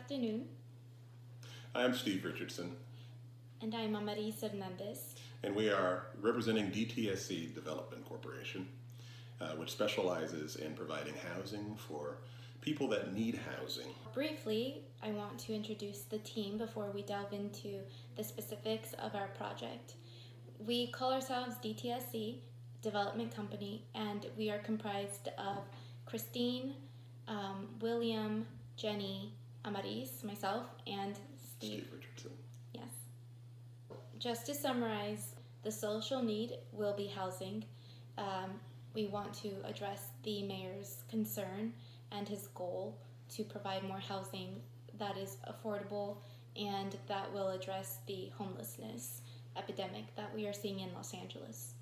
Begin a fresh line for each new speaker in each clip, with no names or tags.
afternoon.
I'm Steve Richardson,
And I'm Amaris Hernandez.
and we are representing DTSC Development Corporation, which specializes in providing housing for people that need housing.
Briefly, I want to introduce the team before we delve into the specifics of our project. We call ourselves DTSC Development Company, and we are comprised of Christine, William, Jenny, Amaris, myself, and Steve.
Steve Richardson.
Yes. Just to summarize, the social need will be housing. We want to address the mayor's concern and his goal to provide more housing that is affordable and that will address the homelessness epidemic that we are seeing in Los Angeles.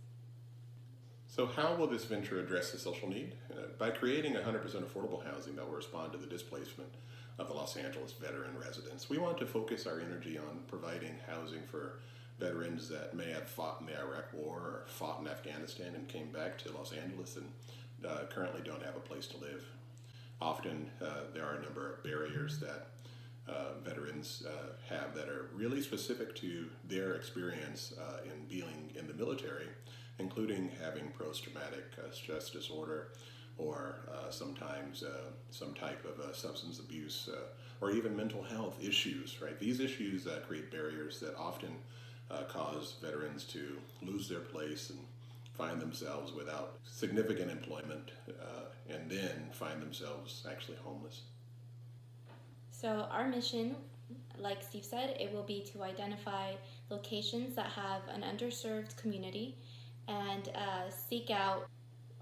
So how will this venture address the social need? By creating 100% affordable housing that will respond to the displacement of the Los Angeles veteran residents. We want to focus our energy on providing housing for veterans that may have fought in the Iraq War or fought in Afghanistan and came back to Los Angeles and currently don't have a place to live. Often there are a number of barriers that veterans have that are really specific to their experience in being in the military, including having post-traumatic stress disorder or sometimes some type of substance abuse or even mental health issues, right? These issues create barriers that often cause veterans to lose their place and find themselves without significant employment and then find themselves actually homeless.
So our mission, like Steve said, it will be to identify locations that have an underserved community and seek out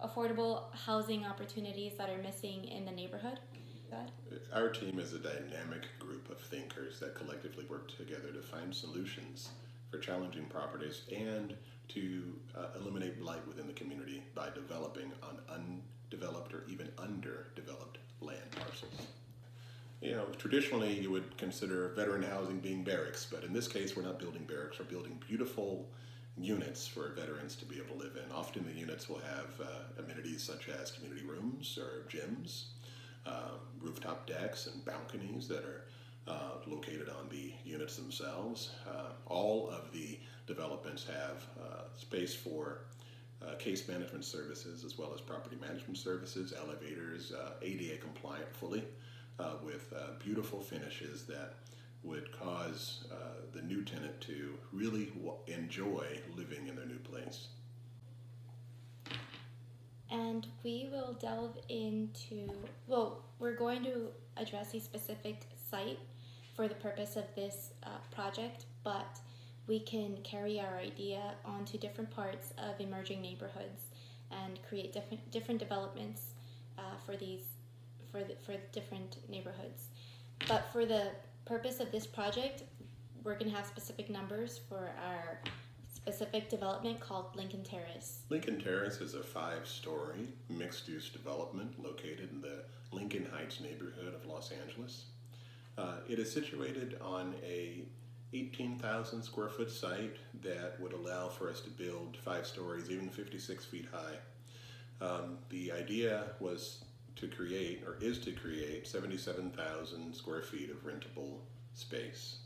affordable housing opportunities that are missing in the neighborhood.
Our team is a dynamic group of thinkers that collectively work together to find solutions for challenging properties and to eliminate blight within the community by developing on undeveloped or even underdeveloped land parcels. You know, traditionally you would consider veteran housing being barracks, but in this case we're not building barracks, we're building beautiful units for veterans to be able to live in. Often the units will have amenities such as community rooms or gyms, rooftop decks and balconies that are located on the units themselves. All of the developments have space for case management services as well as property management services, elevators, ADA compliant fully, with beautiful finishes that would cause the new tenant to really enjoy living in their new place.
And we will delve into, we're going to address a specific site for the purpose of this project, but we can carry our idea onto different parts of emerging neighborhoods and create different developments for different neighborhoods. But for the purpose of this project, we're going to have specific numbers for our specific development called Lincoln Terrace.
Lincoln Terrace is a 5-story mixed-use development located in the Lincoln Heights neighborhood of Los Angeles. It is situated on a 18,000 square foot site that would allow for us to build 5 stories, even 56 feet high. The idea was to create, or is to create, 77,000 square feet of rentable space.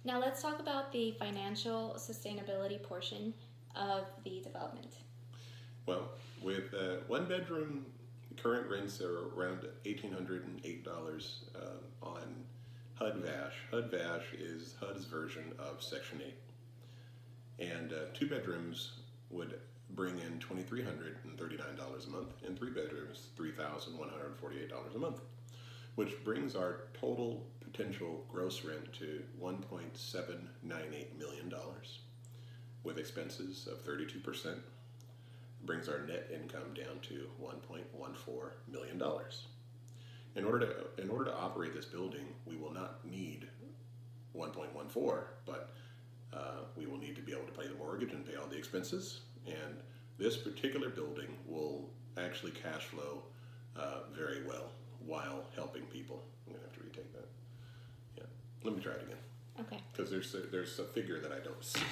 Now let's talk about the financial sustainability portion of the development.
Well, with one bedroom, current rents are around $1,808 on HUD-VASH. HUD-VASH is HUD's version of Section 8. And 2 bedrooms would bring in $2,339 a month, and 3 bedrooms, $3,148 a month, which brings our total potential gross rent to $1.798 million, with expenses of 32%, brings our net income down to $1.14 million. In order to operate this building, we will not need 1.14, but we will need to be able to pay the mortgage and pay all the expenses. And this particular building will actually cash flow very well while helping people. I'm gonna have to retake that. Yeah, let me try it again.
Okay.
Because there's a figure that I don't see.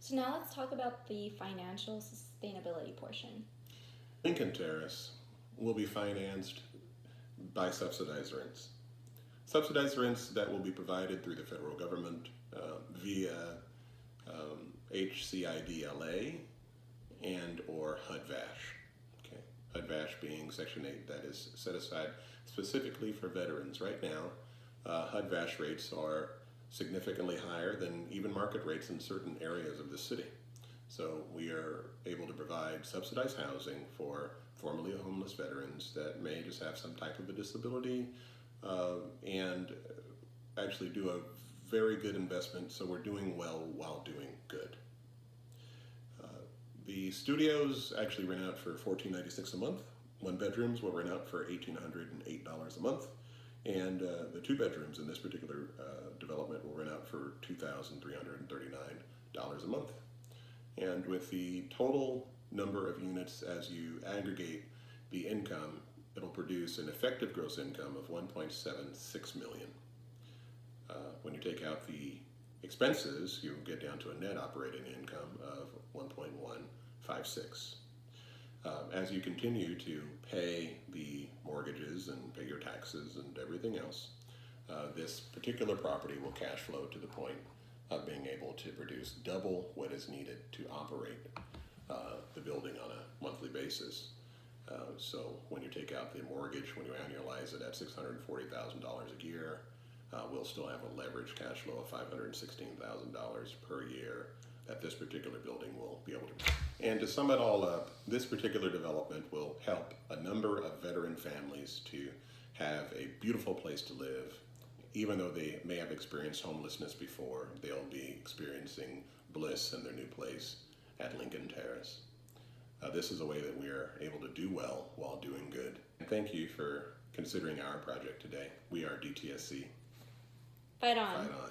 So now let's talk about the financial sustainability portion.
Lincoln Terrace will be financed by subsidized rents. Subsidized rents that will be provided through the federal government via HCIDLA and or HUD-VASH. Okay. HUD-VASH being Section 8 that is set aside specifically for veterans. Right now, HUD-VASH rates are significantly higher than even market rates in certain areas of the city. So we are able to provide subsidized housing for formerly homeless veterans that may just have some type of a disability and actually do a very good investment, so we're doing well while doing good. The studios actually rent out for $14.96 a month. One bedrooms will rent out for $1,808 a month, and the two bedrooms in this particular development will rent out for $2,339 a month. And with the total number of units as you aggregate the income, it'll produce an effective gross income of $1.76 million. When you take out the expenses, you'll get down to a net operating income of $1.156. As you continue to pay the mortgages and pay your taxes and everything else, this particular property will cash flow to the point of being able to produce double what is needed to operate the building on a monthly basis. So when you take out the mortgage, when you annualize it at $640,000 a year, we'll still have a leverage cash flow of $516,000 per year that this particular building will be able to. And to sum it all up, this particular development will help a number of veteran families to have a beautiful place to live. Even though they may have experienced homelessness before, they'll be experiencing bliss in their new place at Lincoln Terrace. This is a way that we are able to do well while doing good. And thank you for considering our project today. We are DTSC.
Fight on.
Fight on.